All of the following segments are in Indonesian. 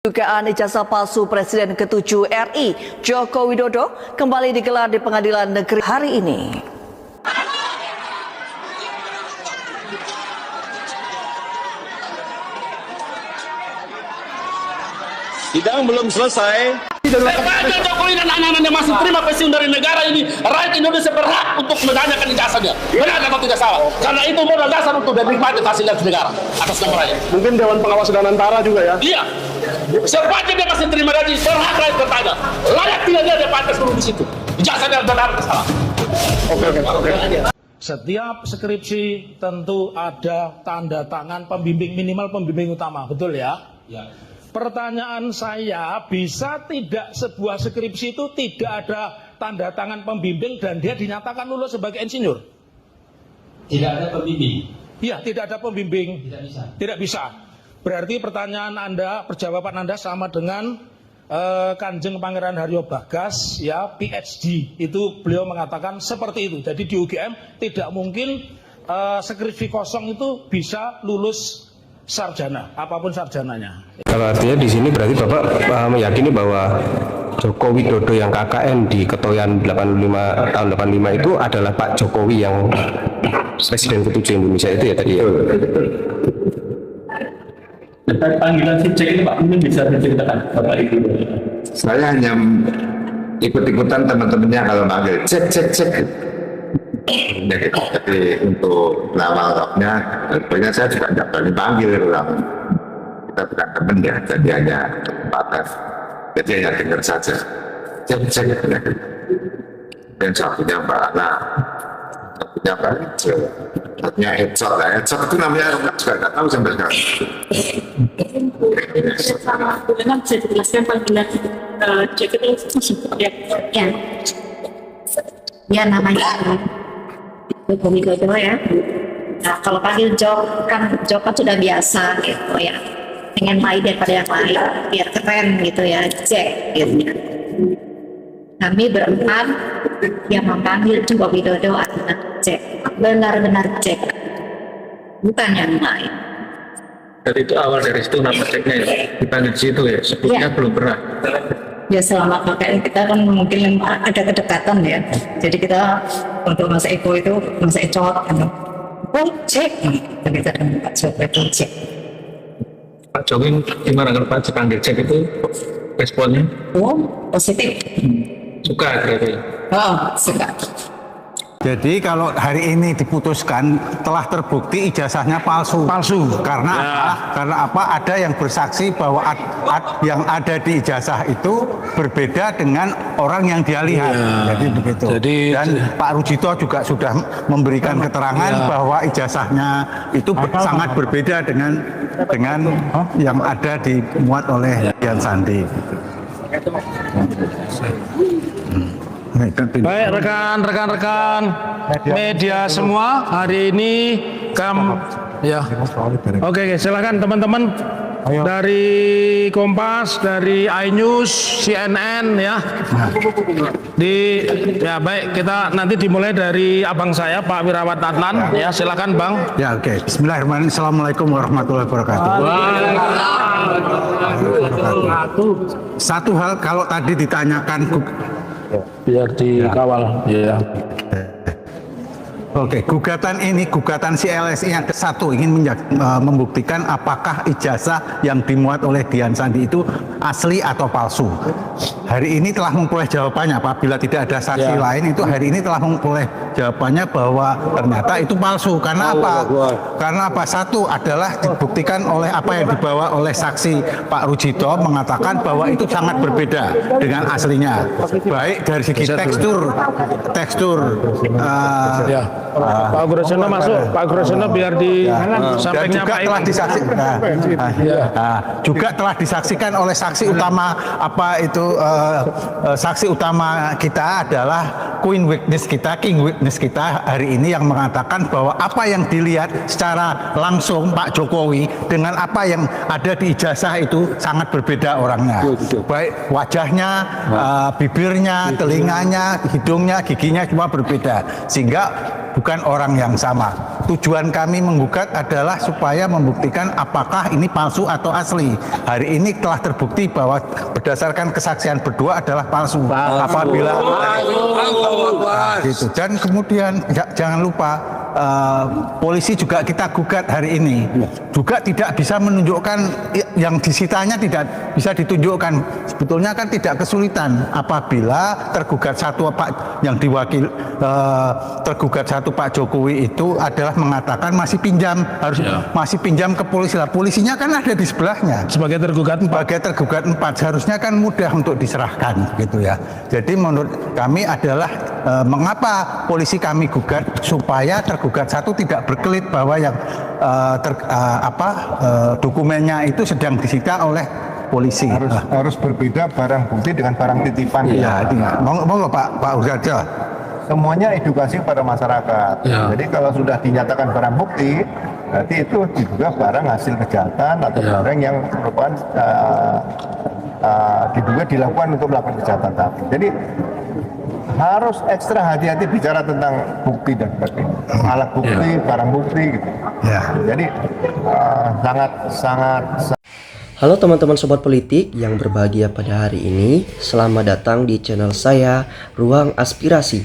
Dugaan ijazah palsu Presiden ke-7 RI Joko Widodo kembali digelar di Pengadilan Negeri hari ini. Sidang belum selesai. Sebagai Jokowi dan anak-anaknya masih terima pensiun dari negara ini, rakyat Indonesia berhak untuk menanyakan ijazahnya. Benar atau tidak salah? Karena itu modal dasar untuk menikmati fasilitas negara atas nama rakyat. Mungkin Dewan Pengawas dan Antara juga ya? Iya. Sepanjang dia masih terima gaji, berhak rakyat bertanya. Layak tidak dia pantas dulu di situ. Ijazahnya benar atau salah? Oke. Setiap skripsi tentu ada tanda tangan pembimbing, minimal pembimbing utama, betul ya? Ya. Pertanyaan saya, bisa tidak sebuah skripsi itu tidak ada tanda tangan pembimbing dan dia dinyatakan lulus sebagai insinyur? Tidak ada pembimbing. Iya, tidak ada pembimbing. Tidak bisa. Tidak bisa. Berarti pertanyaan Anda, perjawaban Anda sama dengan Kanjeng Pangeran Haryo Bagas, ya, PhD. Itu beliau mengatakan seperti itu. Jadi di UGM tidak mungkin skripsi kosong itu bisa lulus sarjana, apapun sarjananya. Kalau artinya di sini berarti Bapak meyakini bahwa Joko Widodo yang KKN di Ketoyan 85 tahun 85 itu adalah Pak Jokowi yang Presiden ke-7 Indonesia itu ya tadi ya? Panggilan si cek ini Pak, mungkin bisa diceritakan Bapak Ibu. Saya hanya ikut-ikutan teman-temannya kalau panggil cek. Jadi untuk lawal-lawalnya, sebenarnya saya juga tidak berani panggil orang. Kita bukan teman ya, jadi hanya kesempatan. Jadi hanya dengar saja. Cek. Dan satunya Mbak Ana, satunya Mbak Ijo, satunya Ecot. Ecot itu namanya juga nggak tahu sampai sekarang. Dengan bisa dijelaskan panggilan cek itu seperti ya. Ya namanya Joko Widodo ya. Nah kalau panggil Jok kan sudah biasa gitu ya. Pengen main daripada yang lain biar keren gitu ya. Cek gitu. Kami berempat yang memanggil Joko Widodo adalah Cek. Benar-benar Cek. Bukan yang lain. Dari itu awal dari situ nama ceknya ya, dipanggil situ ya, sebelumnya belum pernah. Ya selama KKN kita kan mungkin ada kedekatan ya. Jadi kita untuk Mas Eko itu Mas Ecot kan. Oh cek. Kita dengan Pak Jokowi itu cek. Pak Jokowi gimana kalau Pak dipanggil cek itu responnya? Oh positif. Suka berarti. Oh suka. Jadi kalau hari ini diputuskan telah terbukti ijazahnya palsu. Karena apa? Karena apa? Ada yang bersaksi bahwa yang ada di ijazah itu berbeda dengan orang yang dia lihat. Jadi begitu. Dan Pak Rujito juga sudah memberikan keterangan bahwa ijazahnya itu sangat berbeda dengan yang ada dimuat oleh Dian Sandi. Baik rekan-rekan media semua, hari ini Oke, silakan teman-teman dari Kompas, dari iNews, CNN ya. Baik, kita nanti dimulai dari abang saya Pak Wirawan Adnan ya, silakan Bang. Ya oke. Bismillahirrahmanirrahim. Assalamualaikum warahmatullahi wabarakatuh. Satu hal kalau tadi ditanyakan biar dikawal ya. Oke, gugatan si LSI yang ke-1 ingin membuktikan apakah ijazah yang dimuat oleh Dian Sandi itu asli atau palsu. Hari ini telah memperoleh jawabannya. Apabila tidak ada saksi lain, itu hari ini telah memperoleh jawabannya bahwa ternyata itu palsu. Karena apa? Karena apa? Satu adalah dibuktikan oleh apa yang dibawa oleh saksi Pak Rujito mengatakan bahwa itu sangat berbeda dengan aslinya. Baik dari segi tekstur. Pak Gurosono masuk, Pak Gurosono biar di sampingnya Pak telah disaksikan. Juga telah disaksikan oleh saksi utama saksi utama kita adalah King witness kita hari ini yang mengatakan bahwa apa yang dilihat secara langsung Pak Jokowi dengan apa yang ada di ijazah itu sangat berbeda orangnya. Baik wajahnya, bibirnya, telinganya, hidungnya, giginya semua berbeda. Sehingga bukan orang yang sama. tujuan kami menggugat adalah supaya membuktikan apakah ini palsu atau asli. Hari ini telah terbukti bahwa berdasarkan kesaksian berdua adalah palsu. Apabila gitu. Dan kemudian jangan lupa polisi juga kita gugat hari ini, juga tidak bisa menunjukkan yang disitanya, tidak bisa ditunjukkan. Sebetulnya kan tidak kesulitan apabila tergugat satu Pak yang diwakil tergugat satu Pak Jokowi itu adalah mengatakan masih pinjam, masih pinjam ke polisi. Lah polisinya kan ada di sebelahnya. Sebagai tergugat empat seharusnya kan mudah untuk diserahkan gitu ya. Jadi menurut kami adalah mengapa polisi kami gugat supaya tergugat satu tidak berkelit bahwa yang dokumennya itu sedang disita oleh polisi. Harus berbeda barang bukti dengan barang titipan. Iya, monggo Pak Urgaja. Semuanya edukasi pada masyarakat. Jadi kalau sudah dinyatakan barang bukti, berarti itu diduga barang hasil kejahatan atau barang yang merupakan diduga dilakukan untuk melakukan kejahatan tadi. Jadi harus ekstra hati-hati bicara tentang bukti dan sebagainya, alat bukti, barang bukti gitu. Jadi sangat. Halo teman-teman sobat politik yang berbahagia pada hari ini. Selamat datang di channel saya, Ruang Aspirasi,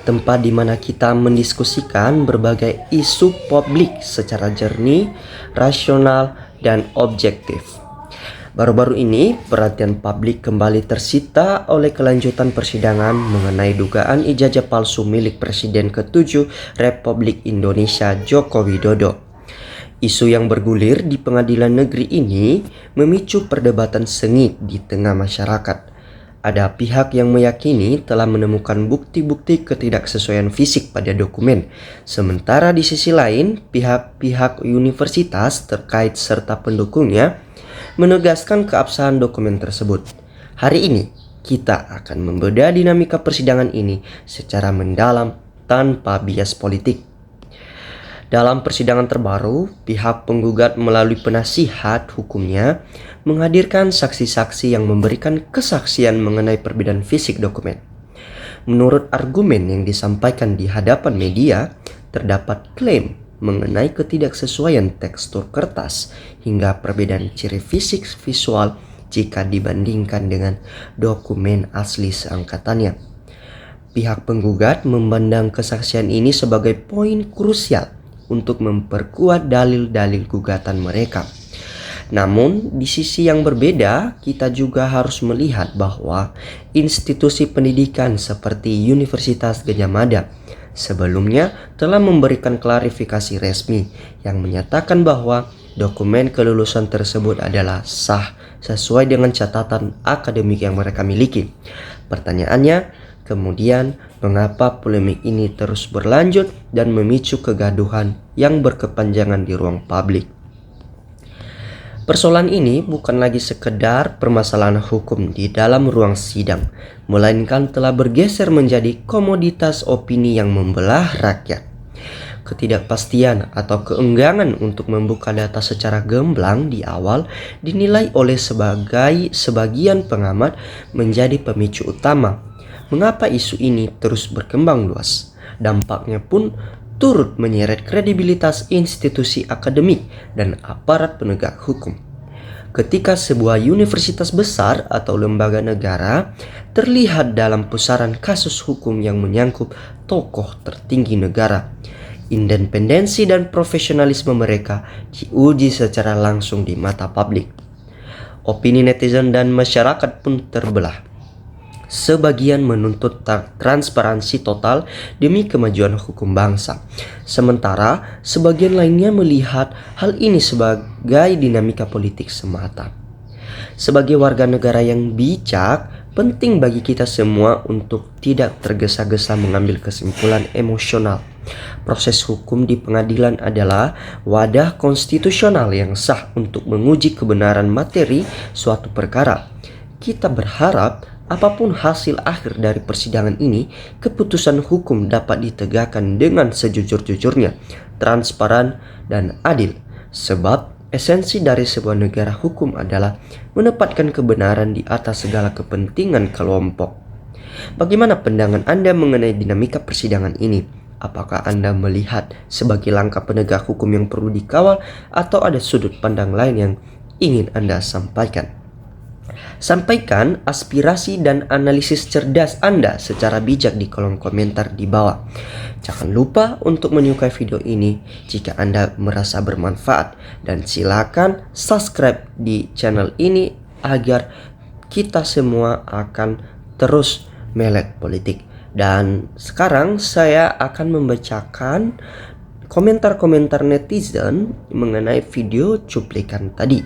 tempat di mana kita mendiskusikan berbagai isu publik secara jernih, rasional, dan objektif. Baru-baru ini, perhatian publik kembali tersita oleh kelanjutan persidangan mengenai dugaan ijazah palsu milik Presiden ke-7 Republik Indonesia Joko Widodo. Isu yang bergulir di pengadilan negeri ini memicu perdebatan sengit di tengah masyarakat. Ada pihak yang meyakini telah menemukan bukti-bukti ketidaksesuaian fisik pada dokumen. Sementara di sisi lain, pihak-pihak universitas terkait serta pendukungnya menegaskan keabsahan dokumen tersebut. Hari ini, kita akan membedah dinamika persidangan ini secara mendalam tanpa bias politik. Dalam persidangan terbaru, pihak penggugat melalui penasihat hukumnya menghadirkan saksi-saksi yang memberikan kesaksian mengenai perbedaan fisik dokumen. Menurut argumen yang disampaikan di hadapan media, terdapat klaim mengenai ketidaksesuaian tekstur kertas hingga perbedaan ciri fisik visual jika dibandingkan dengan dokumen asli seangkatannya. Pihak penggugat memandang kesaksian ini sebagai poin krusial untuk memperkuat dalil-dalil gugatan mereka. Namun, di sisi yang berbeda, kita juga harus melihat bahwa institusi pendidikan seperti Universitas Gadjah Mada sebelumnya telah memberikan klarifikasi resmi yang menyatakan bahwa dokumen kelulusan tersebut adalah sah sesuai dengan catatan akademik yang mereka miliki. Pertanyaannya, kemudian mengapa polemik ini terus berlanjut dan memicu kegaduhan yang berkepanjangan di ruang publik? Persoalan ini bukan lagi sekedar permasalahan hukum di dalam ruang sidang, melainkan telah bergeser menjadi komoditas opini yang membelah rakyat. Ketidakpastian atau keengganan untuk membuka data secara gamblang di awal dinilai oleh sebagian pengamat menjadi pemicu utama mengapa isu ini terus berkembang luas. Dampaknya pun turut menyeret kredibilitas institusi akademik dan aparat penegak hukum. Ketika sebuah universitas besar atau lembaga negara terlihat dalam pusaran kasus hukum yang menyangkut tokoh tertinggi negara, independensi dan profesionalisme mereka diuji secara langsung di mata publik. Opini netizen dan masyarakat pun terbelah. Sebagian menuntut transparansi total demi kemajuan hukum bangsa. Sementara sebagian lainnya melihat hal ini sebagai dinamika politik semata. Sebagai warga negara yang bijak, penting bagi kita semua untuk tidak tergesa-gesa mengambil kesimpulan emosional. Proses hukum di pengadilan adalah wadah konstitusional yang sah untuk menguji kebenaran materi suatu perkara. Kita berharap apapun hasil akhir dari persidangan ini, keputusan hukum dapat ditegakkan dengan sejujur-jujurnya, transparan, dan adil. Sebab esensi dari sebuah negara hukum adalah menempatkan kebenaran di atas segala kepentingan kelompok. Bagaimana pandangan Anda mengenai dinamika persidangan ini? Apakah Anda melihat sebagai langkah penegak hukum yang perlu dikawal atau ada sudut pandang lain yang ingin Anda sampaikan? Sampaikan aspirasi dan analisis cerdas Anda secara bijak di kolom komentar di bawah. Jangan lupa untuk menyukai video ini jika Anda merasa bermanfaat, dan silakan subscribe di channel ini agar kita semua akan terus melek politik. Dan sekarang saya akan membacakan komentar-komentar netizen mengenai video cuplikan tadi.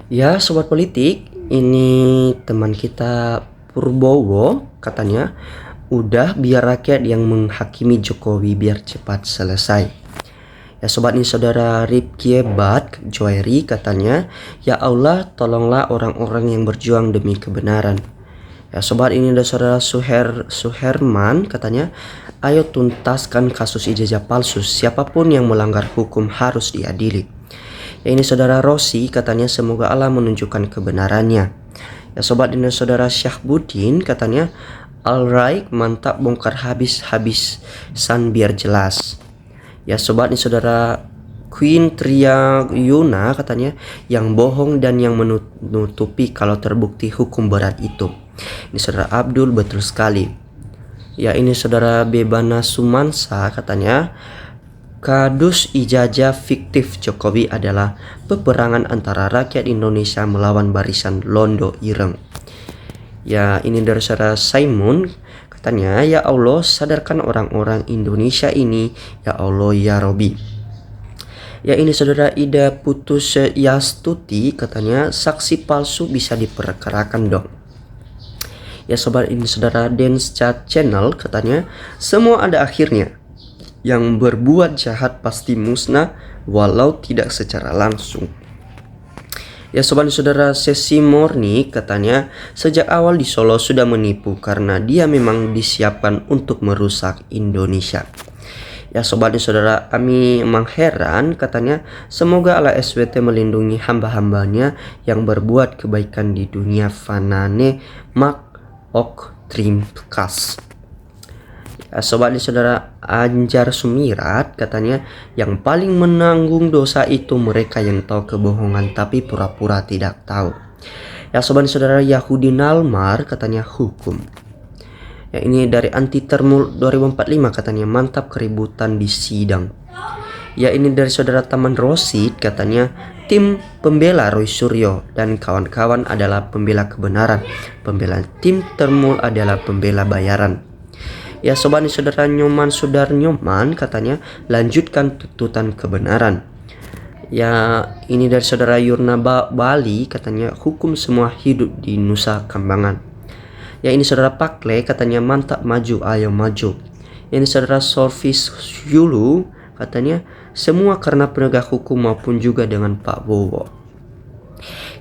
Ya sobat politik, ini teman kita Purbowo katanya, udah biar rakyat yang menghakimi Jokowi biar cepat selesai. Ya sobat, ini saudara Ripki Bat Joeri katanya, ya Allah tolonglah orang-orang yang berjuang demi kebenaran. Ya sobat, ini ada saudara Suherman katanya, ayo tuntaskan kasus ijazah palsu, siapapun yang melanggar hukum harus diadili. Ya ini saudara Rosi katanya, semoga Allah menunjukkan kebenarannya. Ya sobat, ini saudara Syahbudin katanya, alright mantap, bongkar habis-habisan biar jelas. Ya sobat, ini saudara Queen Tria Yuna katanya, yang bohong dan yang menutupi kalau terbukti hukum berat itu. Ini saudara Abdul, betul sekali. Ya ini saudara Bebana Sumansa katanya, kadus ijazah fiktif Jokowi adalah peperangan antara rakyat Indonesia melawan barisan Londo Ireng. Ya ini dari saudara Simon katanya, ya Allah sadarkan orang-orang Indonesia ini, ya Allah ya Robi. Ya ini saudara Ida Putus Yastuti katanya, saksi palsu bisa diperkarakan dong. Ya sobat, ini saudara Dance Chat Channel katanya, semua ada akhirnya. Yang berbuat jahat pasti musnah walau tidak secara langsung. Ya sobat, saudara Sesi Morni katanya, sejak awal di Solo sudah menipu karena dia memang disiapkan untuk merusak Indonesia. Ya sobat, saudara Ami Mangheran katanya, semoga Allah SWT melindungi hamba-hambanya yang berbuat kebaikan di dunia fanane mak ok trimkas. Ya sobat, saudara Anjar Sumirat katanya, yang paling menanggung dosa itu mereka yang tahu kebohongan tapi pura-pura tidak tahu. Ya sobat, saudara Yahudi Nalmar katanya, hukum. Ya ini dari Anti Termul 2045 katanya, mantap keributan di sidang. Ya ini dari saudara Taman Rosid katanya, tim pembela Roy Suryo dan kawan-kawan adalah pembela kebenaran, pembela tim Termul adalah pembela bayaran. Ya sobat, ini saudara Nyoman Sudar Nyoman katanya, lanjutkan tuntutan kebenaran. Ya ini dari saudara Yurna Bali katanya, hukum semua hidup di Nusa Kambangan. Ya ini saudara Pakle katanya, mantap maju ayo maju. Ini saudara Solvis Yulu katanya, semua karena penegak hukum maupun juga dengan Pak Bowo.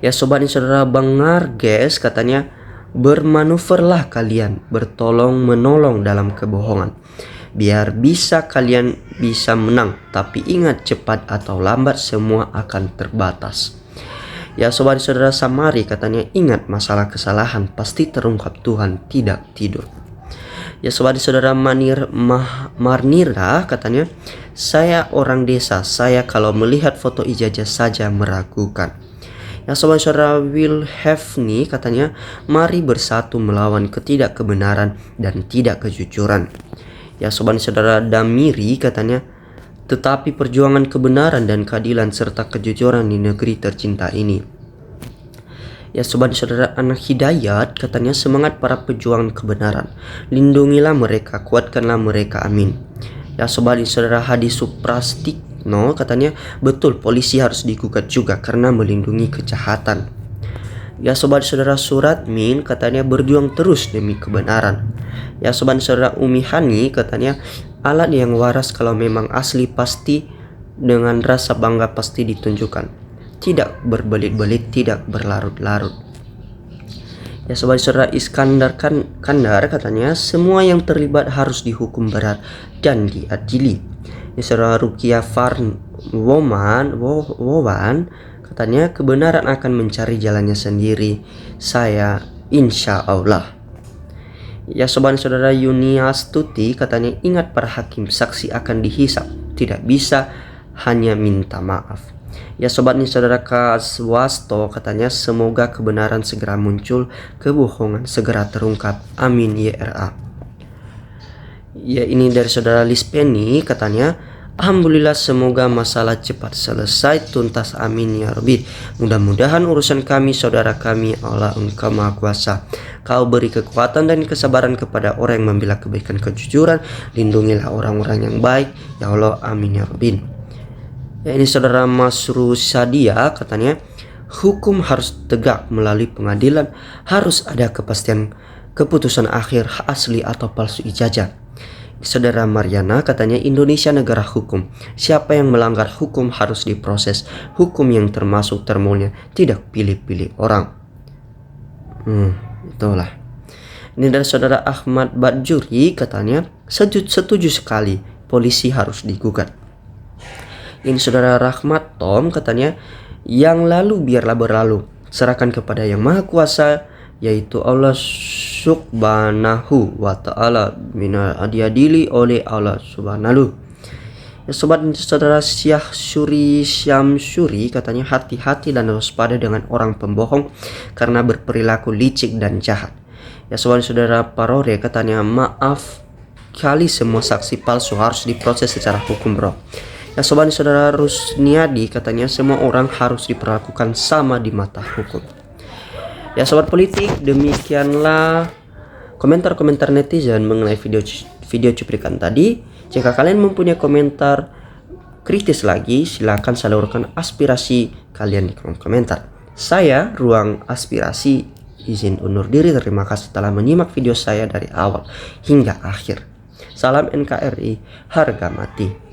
Ya sobat, ini saudara Bangarges katanya, bermanuverlah kalian, bertolong menolong dalam kebohongan, biar bisa kalian bisa menang, tapi ingat cepat atau lambat semua akan terbatas. Ya sobat, saudara Samari katanya, ingat masalah kesalahan pasti terungkap Tuhan tidak tidur. Ya sobat, saudara Marnira katanya, saya orang desa, saya kalau melihat foto ijazah saja meragukan. Ya sobat, saudara Will Hefni katanya, mari bersatu melawan ketidakkebenaran dan tidak kejujuran. Ya sobat, saudara Damiri katanya, tetapi perjuangan kebenaran dan keadilan serta kejujuran di negeri tercinta ini. Ya sobat, saudara Anak Hidayat katanya, semangat para pejuang kebenaran, lindungilah mereka, kuatkanlah mereka, amin. Ya sobat, saudara Hadi Suprastikno katanya, betul polisi harus digugat juga karena melindungi kejahatan. Ya sobat, saudara Suratmin katanya, berjuang terus demi kebenaran. Ya sobat, saudara Umi Hani katanya, alat yang waras kalau memang asli pasti dengan rasa bangga pasti ditunjukkan, tidak berbelit-belit, tidak berlarut-larut. Ya sobat, saudara Iskandar Kandar katanya, semua yang terlibat harus dihukum berat dan diadili. Ya saudara Rukia Wowan katanya, kebenaran akan mencari jalannya sendiri, saya insya Allah. Ya sobat saudara, Yuniastuti katanya, ingat para hakim, saksi akan dihisap, tidak bisa hanya minta maaf. Ya sobat nih saudara Kaswasto katanya, semoga kebenaran segera muncul, kebohongan segera terungkap, amin YRA. Ya ini dari saudara Lispeni katanya, alhamdulillah semoga masalah cepat selesai tuntas, amin ya Rabbi. Mudah-mudahan urusan kami saudara kami, Allah Engkau Maha Kuasa. Kau beri kekuatan dan kesabaran kepada orang yang membela kebaikan kejujuran, lindungilah orang-orang yang baik ya Allah, amin ya Rabbi. Ya ini saudara Masru Sadia katanya, hukum harus tegak melalui pengadilan, harus ada kepastian keputusan akhir asli atau palsu ijazah. Saudara Mariana katanya, Indonesia negara hukum, siapa yang melanggar hukum harus diproses, hukum yang termasuk termolnya, tidak pilih-pilih orang. Itulah. Ini dari saudara Ahmad Badjuri katanya, setuju sekali, polisi harus digugat. Ini saudara Rahmat Tom katanya, yang lalu biarlah berlalu, serahkan kepada yang Maha Kuasa, yaitu Allah Subhanahu wa ta'ala, diadili oleh Allah Subhanahu. Ya sobat saudara Syah Syuri Syamsuri katanya, hati-hati dan waspada dengan orang pembohong karena berperilaku licik dan jahat. Ya sobat saudara Parore katanya, maaf kali semua saksi palsu harus diproses secara hukum bro. Ya sobat saudara Rusniadi katanya, semua orang harus diperlakukan sama di mata hukum. Ya sobat politik, demikianlah komentar-komentar netizen mengenai video cuplikan tadi. Jika kalian mempunyai komentar kritis lagi, silakan salurkan aspirasi kalian di kolom komentar. Saya Ruang Aspirasi izin undur diri. Terima kasih telah menyimak video saya dari awal hingga akhir. Salam NKRI, harga mati.